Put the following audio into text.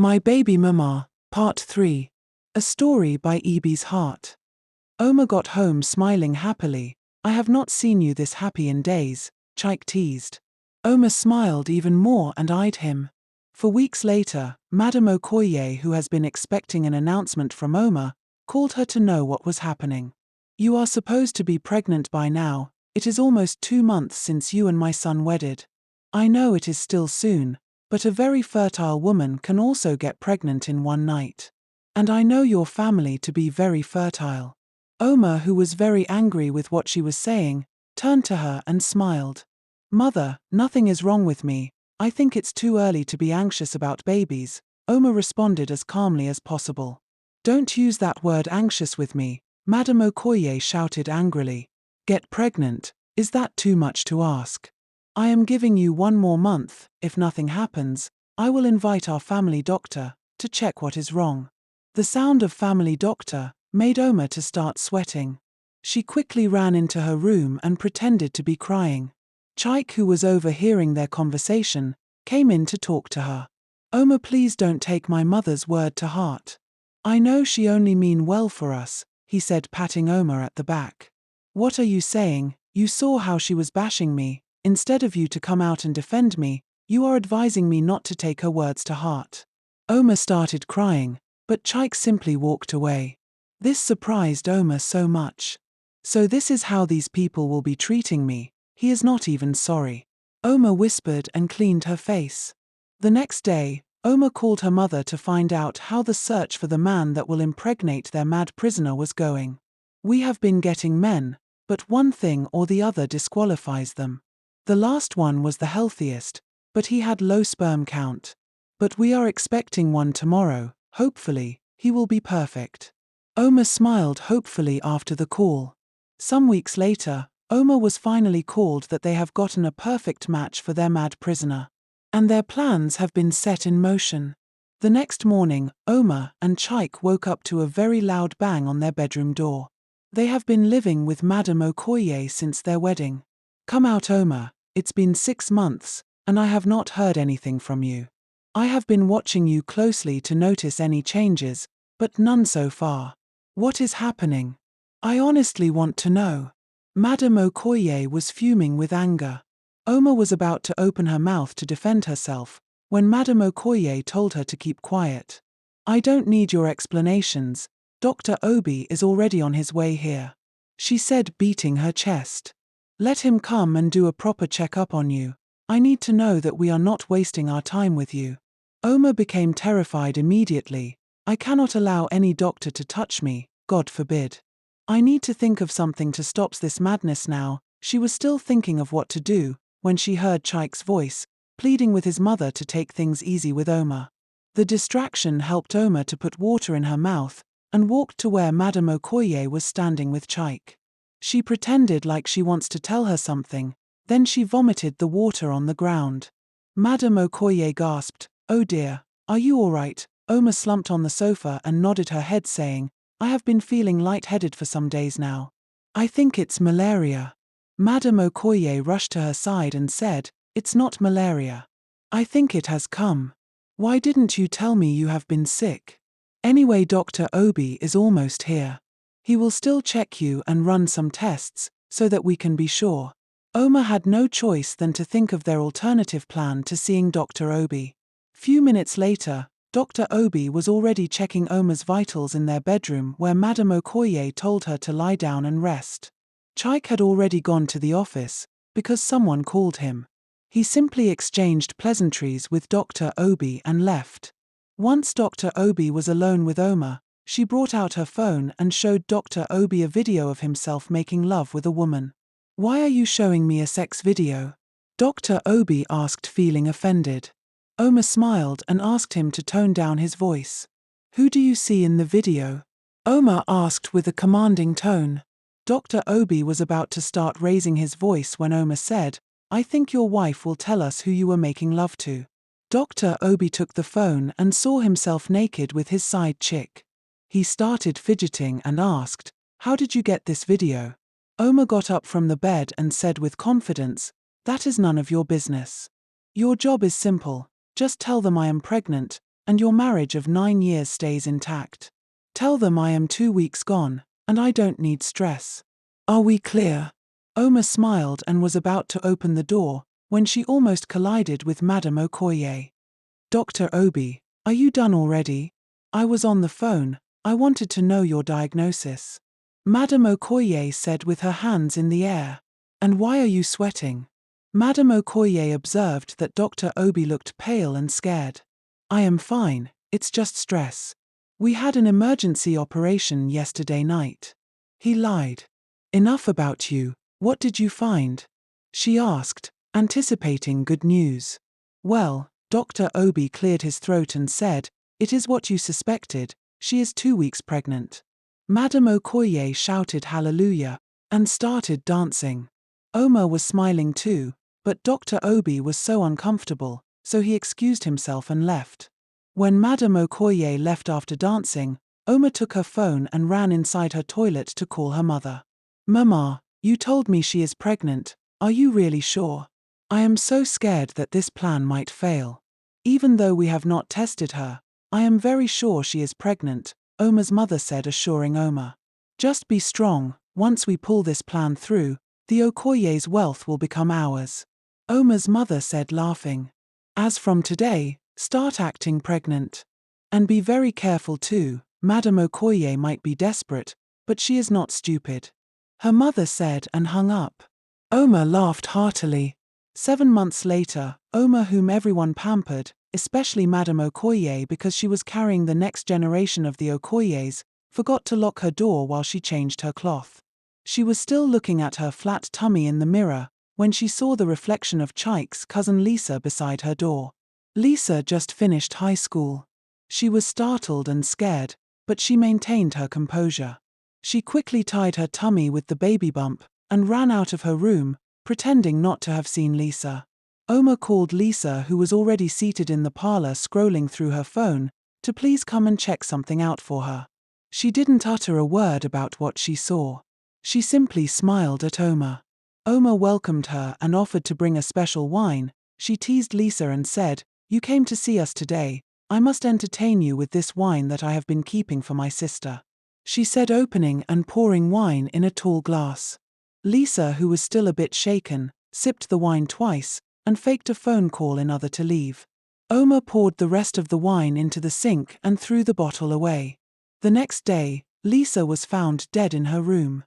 My Baby Mama, Part 3. A story by Eby's heart. Omar got home smiling happily. I have not seen you this happy in days, Chike teased. Omar smiled even more and eyed him. For weeks later, Madame Okoye, who has been expecting an announcement from Omar, called her to know what was happening. You are supposed to be pregnant by now. It is almost 2 months since you and my son wedded. I know it is still soon, but a very fertile woman can also get pregnant in one night. And I know your family to be very fertile. Omar, who was very angry with what she was saying, turned to her and smiled. Mother, nothing is wrong with me. I think it's too early to be anxious about babies, Omar responded as calmly as possible. Don't use that word anxious with me, Madame Okoye shouted angrily. Get pregnant, is that too much to ask? I am giving you 1 more month. If nothing happens, I will invite our family doctor to check what is wrong. The sound of family doctor made Omar to start sweating. She quickly ran into her room and pretended to be crying. Chike, who was overhearing their conversation, came in to talk to her. Omar, please don't take my mother's word to heart. I know she only mean well for us, he said, patting Omar at the back. What are you saying? You saw how she was bashing me. Instead of you to come out and defend me, you are advising me not to take her words to heart. Omar started crying, but Chike simply walked away. This surprised Omar so much. So this is how these people will be treating me. He is not even sorry. Omar whispered and cleaned her face. The next day, Omar called her mother to find out how the search for the man that will impregnate their mad prisoner was going. We have been getting men, but one thing or the other disqualifies them. The last one was the healthiest, but he had low sperm count. But we are expecting one tomorrow. Hopefully, he will be perfect. Omar smiled hopefully after the call. Some weeks later, Omar was finally called that they have gotten a perfect match for their mad prisoner. And their plans have been set in motion. The next morning, Omar and Chike woke up to a very loud bang on their bedroom door. They have been living with Madame Okoye since their wedding. Come out, Omar. It's been 6 months, and I have not heard anything from you. I have been watching you closely to notice any changes, but none so far. What is happening? I honestly want to know. Madame Okoye was fuming with anger. Omar was about to open her mouth to defend herself, when Madame Okoye told her to keep quiet. I don't need your explanations. Dr. Obi is already on his way here, she said, beating her chest. Let him come and do a proper checkup on you. I need to know that we are not wasting our time with you. Omar became terrified immediately. I cannot allow any doctor to touch me, God forbid. I need to think of something to stop this madness now. She was still thinking of what to do when she heard Chike's voice, pleading with his mother to take things easy with Omar. The distraction helped Omar to put water in her mouth and walked to where Madame Okoye was standing with Chike. She pretended like she wants to tell her something, then she vomited the water on the ground. Madame Okoye gasped, "Oh dear, are you all right?" Omar slumped on the sofa and nodded her head, saying, I have been feeling lightheaded for some days now. I think it's malaria. Madame Okoye rushed to her side and said, It's not malaria. I think it has come. Why didn't you tell me you have been sick? Anyway, Dr. Obi is almost here. He will still check you and run some tests, so that we can be sure. Omar had no choice than to think of their alternative plan to seeing Dr. Obi. Few minutes later, Dr. Obi was already checking Omar's vitals in their bedroom, where Madame Okoye told her to lie down and rest. Chike had already gone to the office, because someone called him. He simply exchanged pleasantries with Dr. Obi and left. Once Dr. Obi was alone with Omar, she brought out her phone and showed Dr. Obi a video of himself making love with a woman. Why are you showing me a sex video? Dr. Obi asked, feeling offended. Omar smiled and asked him to tone down his voice. Who do you see in the video? Omar asked with a commanding tone. Dr. Obi was about to start raising his voice when Omar said, I think your wife will tell us who you were making love to. Dr. Obi took the phone and saw himself naked with his side chick. He started fidgeting and asked, How did you get this video? Omar got up from the bed and said with confidence, That is none of your business. Your job is simple, just tell them I am pregnant, and your marriage of 9 years stays intact. Tell them I am 2 weeks gone, and I don't need stress. Are we clear? Oma smiled and was about to open the door, when she almost collided with Madame Okoye. Dr. Obi, are you done already? I was on the phone, I wanted to know your diagnosis. Madame Okoye said with her hands in the air. And why are you sweating? Madame Okoye observed that Dr. Obi looked pale and scared. I am fine, it's just stress. We had an emergency operation yesterday night. He lied. Enough about you, what did you find? She asked, anticipating good news. Well, Dr. Obi cleared his throat and said, it is what you suspected, she is 2 weeks pregnant. Madame Okoye shouted hallelujah, and started dancing. Oma was smiling too, but Dr. Obi was so uncomfortable, so he excused himself and left. When Madame Okoye left after dancing, Oma took her phone and ran inside her toilet to call her mother. Mama, you told me she is pregnant, are you really sure? I am so scared that this plan might fail. Even though we have not tested her, I am very sure she is pregnant, Oma's mother said, assuring Oma. Just be strong, once we pull this plan through, the Okoye's wealth will become ours. Oma's mother said, laughing. As from today, start acting pregnant. And be very careful too, Madame Okoye might be desperate, but she is not stupid. Her mother said and hung up. Oma laughed heartily. 7 months later, Oma, whom everyone pampered, especially Madame Okoye because she was carrying the next generation of the Okoyes, forgot to lock her door while she changed her cloth. She was still looking at her flat tummy in the mirror, when she saw the reflection of Chike's cousin Lisa beside her door. Lisa just finished high school. She was startled and scared, but she maintained her composure. She quickly tied her tummy with the baby bump, and ran out of her room, pretending not to have seen Lisa. Oma called Lisa, who was already seated in the parlor scrolling through her phone, to please come and check something out for her. She didn't utter a word about what she saw. She simply smiled at Oma. Oma welcomed her and offered to bring a special wine. She teased Lisa and said, "You came to see us today, I must entertain you with this wine that I have been keeping for my sister," she said, opening and pouring wine in a tall glass. Lisa, who was still a bit shaken, sipped the wine twice, and faked a phone call in order to leave. Oma poured the rest of the wine into the sink and threw the bottle away. The next day, Lisa was found dead in her room.